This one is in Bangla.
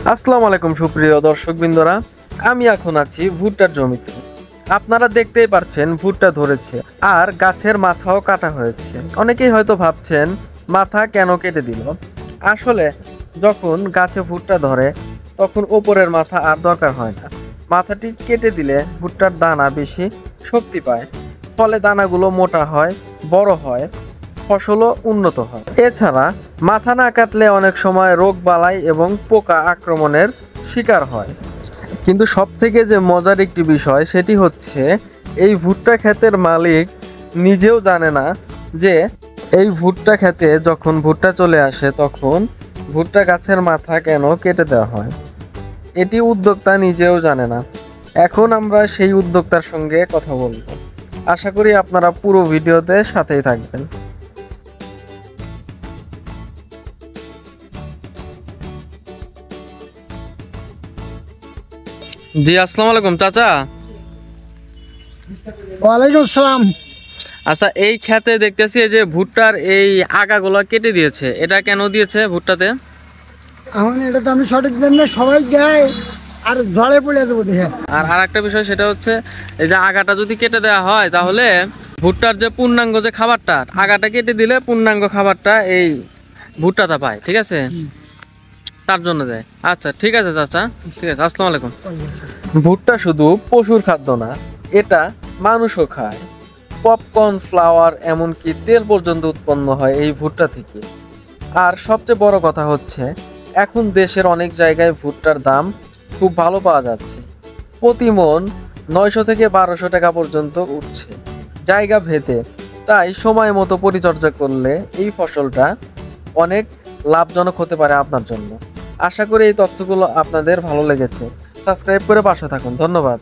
আসসালামু আলাইকুম সুপ্রিয় দর্শকবৃন্দরা, আমি এখন আছি ভুট্টার জমিতে। আপনারা দেখতেই পাচ্ছেন ভুট্টা ধরেছে আর গাছের মাথাও কাটা হয়েছে। অনেকেই হয়তো ভাবছেন মাথা কেন কেটে দিল। আসলে যখন গাছে ভুট্টা ধরে তখন ওপরের মাথা আর দরকার হয় না। মাথাটি কেটে দিলে ভুট্টার দানা বেশি শক্তি পায়, ফলে দানাগুলো মোটা হয়, বড় হয়, ফসলও উন্নত হয়। এছাড়া মাথা না কাটলে অনেক সময় রোগ বালাই এবং পোকা আক্রমণের শিকার হয়। কিন্তু সব থেকে যে মজার একটি বিষয় সেটি হচ্ছে এই ভুট্টা ক্ষেতের মালিক নিজেও জানে না যে এই ভুট্টা ক্ষেতে যখন ভুট্টা চলে আসে তখন ভুট্টা গাছের মাথা কেন কেটে দেওয়া হয়। এটি উদ্যোক্তা নিজেও জানে না। এখন আমরা সেই উদ্যোক্তার সঙ্গে কথা বলবো। আশা করি আপনারা পুরো ভিডিওতে সাথেই থাকবেন। জি, আসসালামু আলাইকুম চাচা। ওয়ালাইকুম আসসালাম। আচ্ছা, এই ক্ষেতে দেখতেছি এই যে ভুট্টার এই আগাগুলো কেটে দিয়েছে, এটা কেন দিয়েছে ভুট্টাতে? এখন এটা তো আমি সঠিক জানি না, সবাই যায় আর জলে পড়ে দেবো দেখে। আর আরেকটা বিষয় সেটা হচ্ছে এই যে আগাটা যদি কেটে দেওয়া হয় তাহলে ভুট্টার যে পূর্ণাঙ্গ যে খাবারটা, আগাটা কেটে দিলে পূর্ণাঙ্গ খাবারটা এই ভুট্টাটা পায়, ঠিক আছে? তার জন্য দেয়। আচ্ছা ঠিক আছে চাচা, ঠিক আছে, আসসালামু আলাইকুম। ভুট্টা শুধু পশুর খাদ্য না, এটা মানুষও খায়। পপকর্ন, ফ্লাওয়ার, এমনকি তেল পর্যন্ত উৎপন্ন হয় এই ভুট্টা থেকে। আর সবচেয়ে বড় কথা হচ্ছে এখন দেশের অনেক জায়গায় ভুট্টার দাম খুব ভালো পাওয়া যাচ্ছে। প্রতি মন 900 থেকে 1200 টাকা পর্যন্ত উঠছে জায়গা ভেদে। তাই সময় মতো পরিচর্যা করলে এই ফসলটা অনেক লাভজনক হতে পারে আপনার জন্য। আশা করি এই তথ্যগুলো আপনাদের ভালো লেগেছে। সাবস্ক্রাইব করে পাশে থাকুন। ধন্যবাদ।